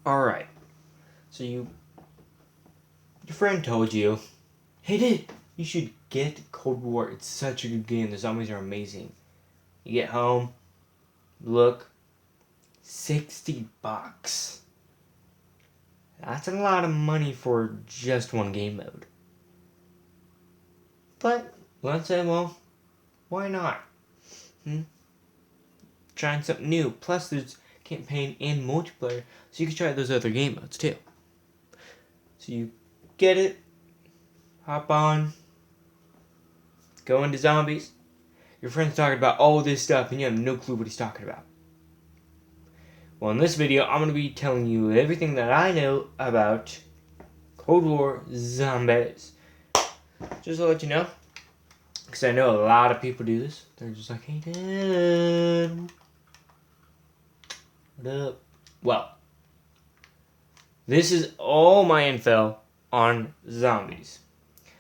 Alright, so your friend told you, hey dude, you should get Cold War. It's such a good game. The zombies are amazing. You get home, look, $60. That's a lot of money for just one game mode. But let's say, well, why not? Trying something new. Plus, there's campaign and multiplayer, so you can try those other game modes too. So you get it, hop on, go into zombies. Your friend's talking about all this stuff, and you have no clue what he's talking about. Well, in this video, I'm going to be telling you everything that I know about Cold War zombies. Just to let you know, because I know a lot of people do this. They're just like, hey, Dad, what up? Well, this is all my info on zombies.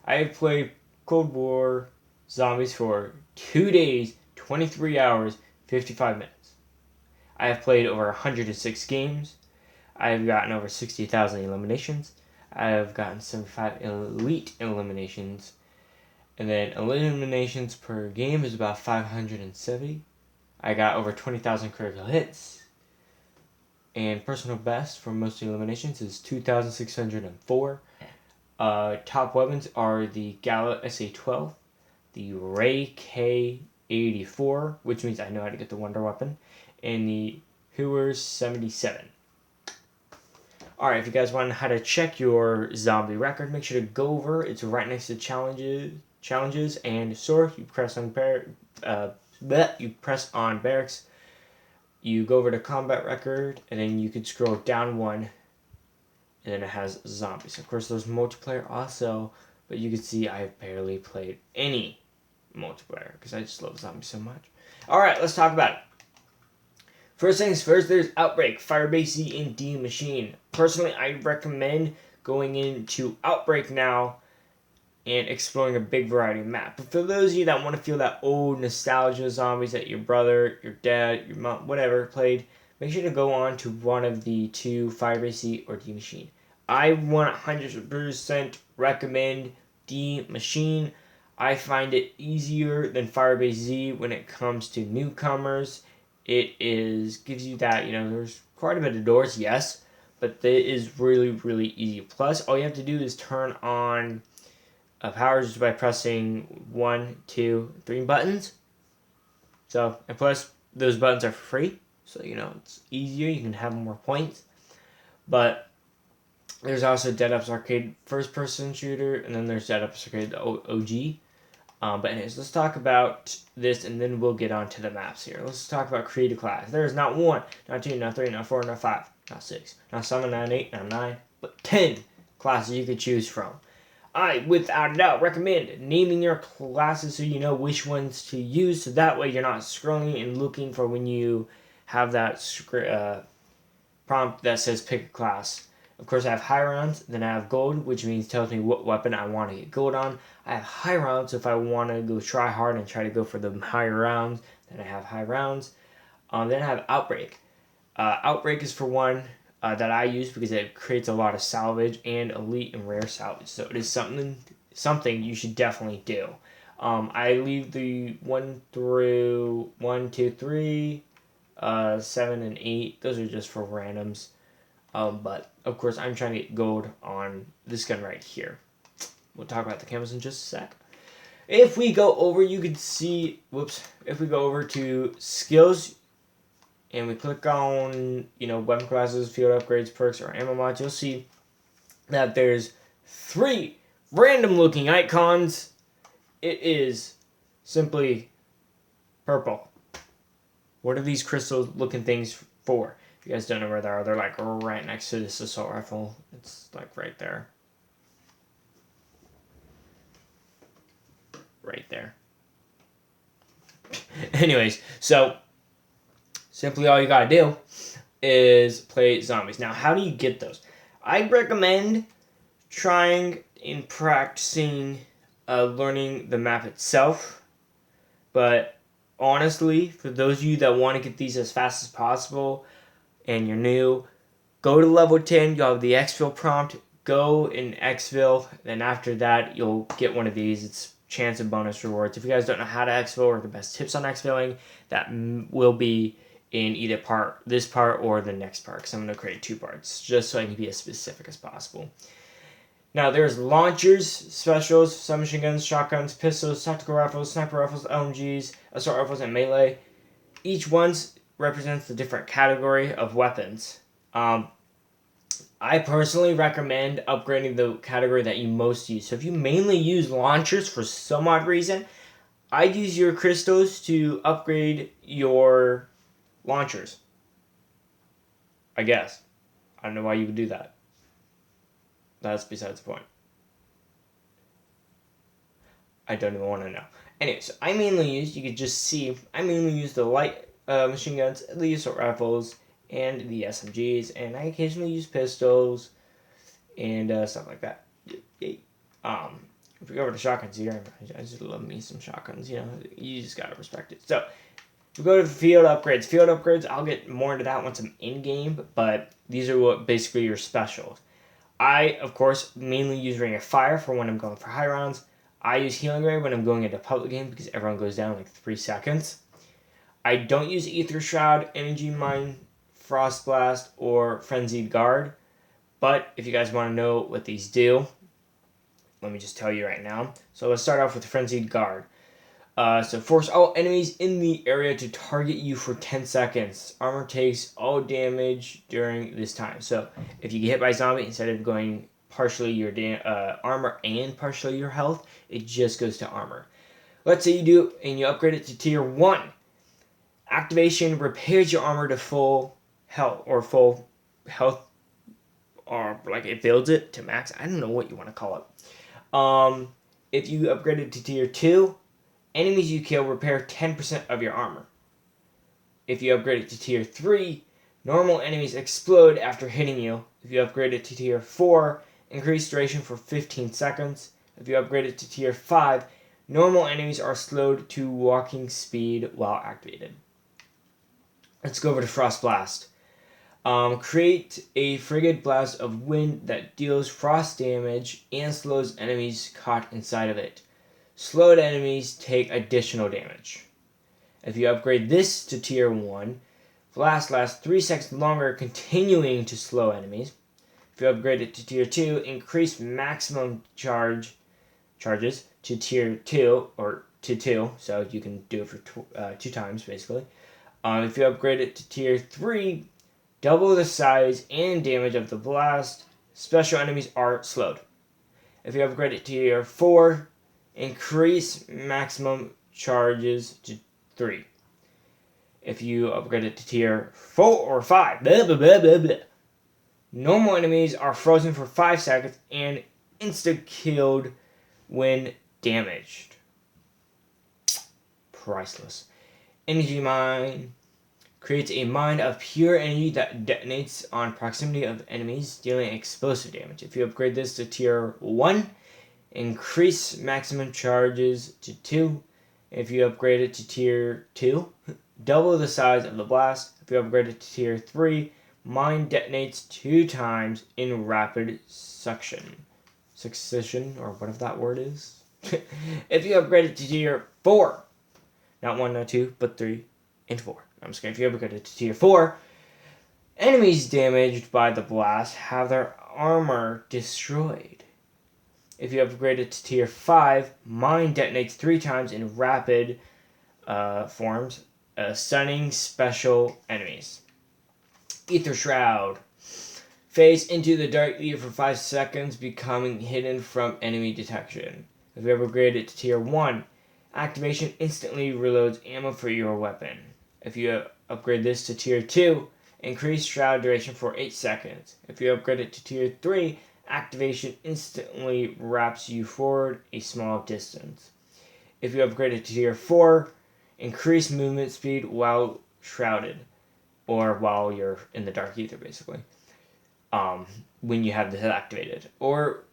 I have played Cold War zombies for 2 days, 23 hours, 55 minutes. I have played over 106 games. I have gotten over 60,000 eliminations. I have gotten 75 elite eliminations. And then eliminations per game is about 570. I got over 20,000 critical hits. And personal best for most eliminations is 2,604. Top weapons are the Gala SA-12, the Ray K-84, which means I know how to get the Wonder Weapon, and the Hooers 77. Alright, if you guys want how to check your zombie record, make sure to go over. It's right next to challenges and sort. You press on barracks. You go over to combat record, and then you can scroll down one, and then it has zombies. Of course, there's multiplayer also, but you can see I have barely played any multiplayer because I just love zombies so much. Alright, let's talk about it. First things first, there's Outbreak, Firebase Z, and D Machine. Personally, I recommend going into Outbreak now and exploring a big variety of maps. But for those of you that want to feel that old nostalgia zombies that your brother, your dad, your mom, whatever played, make sure to go on to one of the two, Firebase Z or D Machine. I 100% recommend D Machine. I find it easier than Firebase Z when it comes to newcomers. It gives you that, there's quite a bit of doors, yes, but it is really, really easy. Plus, all you have to do is turn on power just by pressing 1, 2, 3 buttons. So, and plus, those buttons are free, so, it's easier. You can have more points. But there's also Dead Ups Arcade first-person shooter, and then there's Dead Ups Arcade, the OG. But anyways, let's talk about this, and then we'll get on to the maps here. Let's talk about create a class. There is not 1, not 2, not 3, not 4, not 5, not 6, not 7, not 8, not 9, but 10 classes you could choose from. I, without a doubt, recommend naming your classes so you know which ones to use, so that way you're not scrolling and looking for when you have that prompt that says pick a class. Of course, I have high rounds, then I have gold, which means tells me what weapon I want to get gold on. I have high rounds, so if I want to go try hard and try to go for the higher rounds, then I have high rounds. Then I have Outbreak. Outbreak is for one that I use because it creates a lot of salvage and elite and rare salvage. So it is something you should definitely do. I leave the 1 through 1, 2, 3, 7, and 8. Those are just for randoms. But, of course, I'm trying to get gold on this gun right here. We'll talk about the camos in just a sec. If we go over, you can see, if we go over to skills, and we click on, weapon classes, field upgrades, perks, or ammo mods, you'll see that there's 3 random looking icons. It is simply purple. What are these crystal looking things for? If you guys don't know where they are, they're like right next to this assault rifle. It's like right there. Right there. Anyways, so simply all you gotta do is play zombies. Now, how do you get those? I recommend trying and practicing learning the map itself. But honestly, for those of you that want to get these as fast as possible and you're new, Go to level 10, you'll have the exfil prompt. Go in exfil, then after that, you'll get one of these. It's chance and bonus rewards. If you guys don't know how to exfil or the best tips on exfilling, that will be in either this part or the next part, because I'm going to create 2 parts, just so I can be as specific as possible. Now, there's launchers, specials, submachine guns, shotguns, pistols, tactical rifles, sniper rifles, LMGs, assault rifles, and melee. Each one represents a different category of weapons. I personally recommend upgrading the category that you most use. So if you mainly use launchers for some odd reason, I'd use your crystals to upgrade your launchers. I guess. I don't know why you would do that. That's besides the point. I don't even want to know. Anyway, so I mainly use the light machine guns, the assault rifles, and the SMGs, and I occasionally use pistols and stuff like that. If we go over to shotguns here, I just love me some shotguns. You know, you just gotta respect it. So if we go to the field upgrades, I'll get more into that once I'm in game. But these are what basically your specials. I, of course, mainly use Ring of Fire for when I'm going for high rounds. I use Healing Ray when I'm going into public game because everyone goes down in like 3 seconds. I don't use Ether Shroud, Energy Mine, Frost Blast, or Frenzied Guard. But if you guys want to know what these do, let me just tell you right now. So let's start off with Frenzied Guard. So force all enemies in the area to target you for 10 seconds. Armor takes all damage during this time. So if you get hit by a zombie, instead of going partially your armor and partially your health, it just goes to armor. Let's say you do and you upgrade it to tier 1. Activation repairs your armor to full health, or like it builds it to max. I don't know what you want to call it. If you upgrade it to tier 2, enemies you kill repair 10% of your armor. If you upgrade it to tier 3, normal enemies explode after hitting you. If you upgrade it to tier 4, increase duration for 15 seconds. If you upgrade it to tier 5, normal enemies are slowed to walking speed while activated. Let's go over to Frost Blast. Create a frigid blast of wind that deals frost damage and slows enemies caught inside of it. Slowed enemies take additional damage. If you upgrade this to tier 1, blast lasts 3 seconds longer, continuing to slow enemies. If you upgrade it to tier 2, increase maximum charges to tier 2, or to 2, so you can do it for 2 times, basically. If you upgrade it to tier 3, double the size and damage of the blast. Special enemies are slowed. If you upgrade it to tier 4, increase maximum charges to 3. If you upgrade it to tier 4 or 5, normal enemies are frozen for 5 seconds and insta-killed when damaged. Priceless. Energy Mine creates a mine of pure energy that detonates on proximity of enemies, dealing explosive damage. If you upgrade this to tier 1, increase maximum charges to 2. If you upgrade it to tier 2, double the size of the blast. If you upgrade it to tier 3, mine detonates 2 times in rapid succession, or whatever that word is. If you upgrade it to tier 4, not 1, not 2, but 3 and 4. I'm just kidding. If you upgrade it to tier 4, enemies damaged by the blast have their armor destroyed. If you upgrade it to tier 5, mine detonates 3 times in rapid forms, stunning special enemies. Ether Shroud. Phase into the dark ether for 5 seconds, becoming hidden from enemy detection. If you upgrade it to tier 1, activation instantly reloads ammo for your weapon. If you upgrade this to tier 2, increase shroud duration for 8 seconds. If you upgrade it to tier 3, activation instantly wraps you forward a small distance. If you upgrade it to tier 4, increase movement speed while shrouded, or while you're in the dark ether, basically, when you have this activated. Or,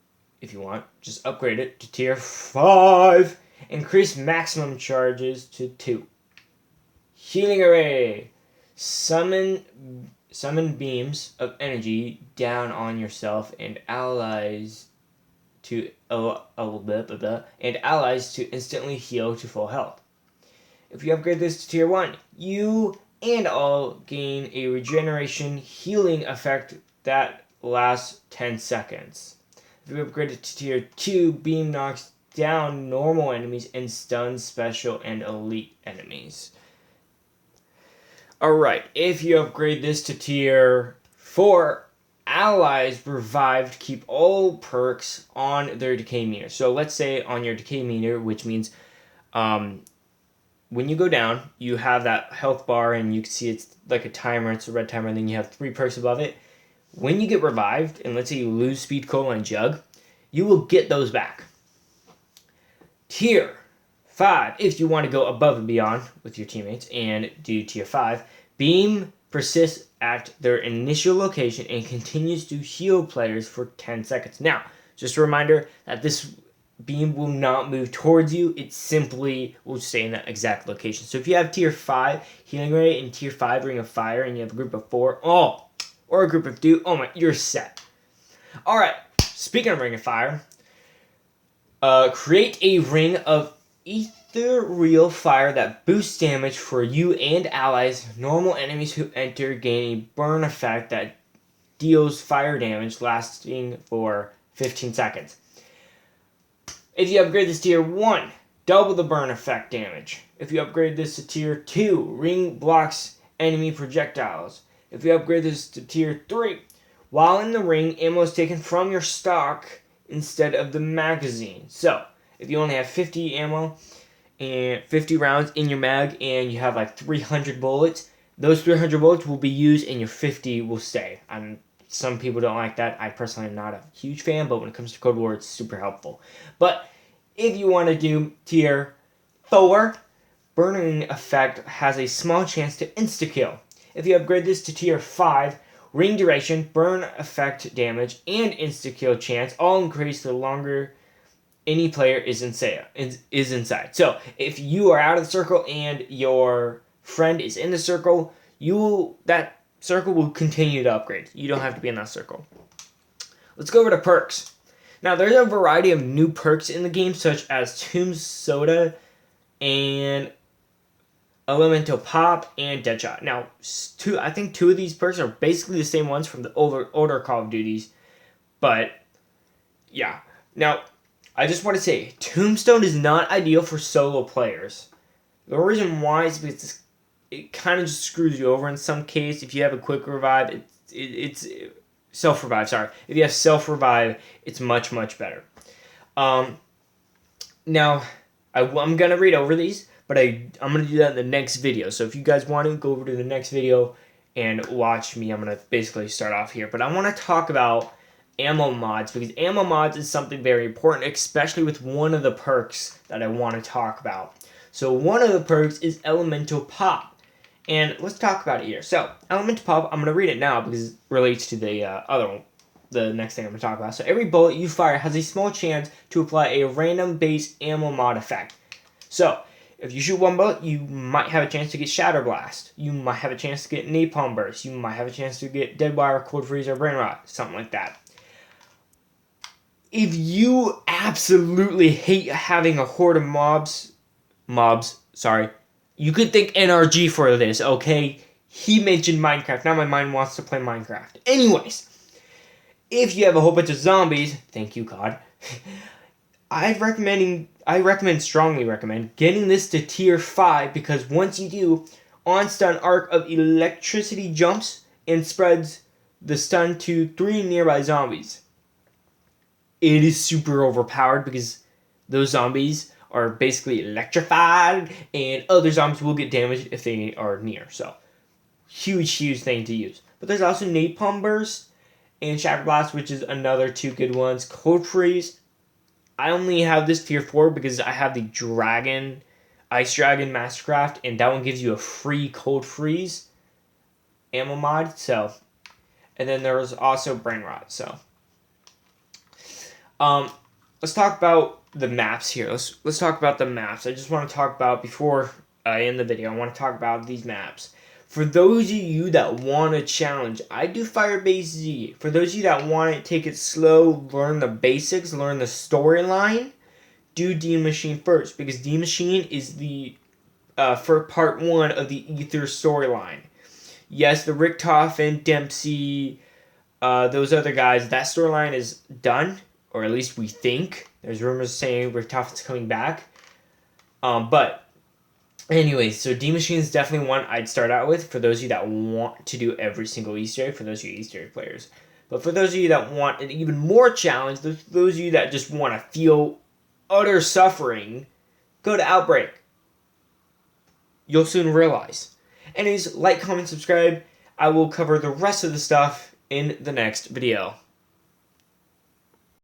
if you want, just upgrade it to tier 5, increase maximum charges to 2. Healing Array. Summon summon beams of energy down on yourself and allies to instantly heal to full health. If you upgrade this to tier 1, you and all gain a regeneration healing effect that lasts 10 seconds. If you upgrade it to tier 2, beam knocks down normal enemies and stuns special and elite enemies. Alright, if you upgrade this to tier 4, allies revived keep all perks on their decay meter. So let's say on your decay meter, which means when you go down, you have that health bar and you can see it's like a timer, it's a red timer, and then you have 3 perks above it. When you get revived, and let's say you lose Speed, Cola, and Jug, you will get those back. Tier 5, if you want to go above and beyond with your teammates and do tier 5, Beam persists at their initial location and continues to heal players for 10 seconds. Now, just a reminder that this beam will not move towards you. It simply will stay in that exact location. So if you have tier 5 healing rate and tier 5 ring of fire and you have a group of 4, or a group of 2, you're set. Alright, speaking of ring of fire, create a ring of ethereal fire that boosts damage for you and allies. Normal enemies who enter gain a burn effect that deals fire damage lasting for 15 seconds. If you upgrade this to tier 1, double the burn effect damage. If you upgrade this to tier 2, ring blocks enemy projectiles. If you upgrade this to tier 3, while in the ring, ammo is taken from your stock instead of the magazine. So, if you only have 50 ammo and 50 rounds in your mag and you have like 300 bullets, those 300 bullets will be used and your 50 will stay. Some people don't like that. I personally am not a huge fan, but when it comes to Cold War, it's super helpful. But if you want to do tier 4, burning effect has a small chance to insta-kill. If you upgrade this to tier 5, ring duration, burn effect damage, and insta-kill chance all increase the longer any player is inside. So if you are out of the circle and your friend is in the circle, that circle will continue to upgrade. You don't have to be in that circle. Let's go over to perks. Now, there's a variety of new perks in the game, such as Tomb Soda and Elemental Pop and Deadshot. Now, I think 2 of these perks are basically the same ones from the older Call of Duties. But, yeah. Now, I just want to say, Tombstone is not ideal for solo players. The reason why is because it kind of just screws you over in some case. If you have a quick revive, it's self-revive, sorry. If you have self-revive, it's much, much better. Now, I'm going to read over these, but I'm going to do that in the next video. So if you guys want to, go over to the next video and watch me. I'm going to basically start off here. But I want to talk about ammo mods, because ammo mods is something very important, especially with one of the perks that I want to talk about. So one of the perks is Elemental Pop. And let's talk about it here. So, Elemental Pop, I'm going to read it now because it relates to the other one, the next thing I'm going to talk about. So, every bullet you fire has a small chance to apply a random base ammo mod effect. So, if you shoot one bullet, you might have a chance to get Shatter Blast. You might have a chance to get Napalm Burst. You might have a chance to get Dead Wire, Cold Freeze, or Brain Rot. Something like that. If you absolutely hate having a horde of mobs, you could thank NRG for this, okay? He mentioned Minecraft. Now my mind wants to play Minecraft. Anyways, if you have a whole bunch of zombies, thank you, God, I strongly recommend getting this to tier 5, because once you do, on stun arc of electricity jumps and spreads the stun to 3 nearby zombies. It is super overpowered because those zombies are basically electrified, and other zombies will get damaged if they are near. So, huge thing to use. But there's also Napalm Burst and Shatter Blast, which is another 2 good ones. Cold Freeze, I only have this tier 4 because I have the Ice Dragon Mastercraft, and that one gives you a free Cold Freeze ammo mod. So, and then there's also Brain Rot. So, let's talk about the maps here. Let's talk about the maps. I just want to talk about, before I end the video, I want to talk about these maps. For those of you that want a challenge, I do Firebase Z. For those of you that want to take it slow, learn the basics, learn the storyline, do Demon Machine first. Because Demon Machine is the for part 1 of the Ether storyline. Yes, the Richtofen, Dempsey, those other guys, that storyline is done. Or at least we think. There's rumors saying Richtofen's coming back. But anyways, so Demon Machine is definitely one I'd start out with for those of you that want to do every single Easter egg, for those of you Easter egg players. But for those of you that want an even more challenge, those of you that just want to feel utter suffering, go to Outbreak. You'll soon realize. Anyways, like, comment, subscribe. I will cover the rest of the stuff in the next video.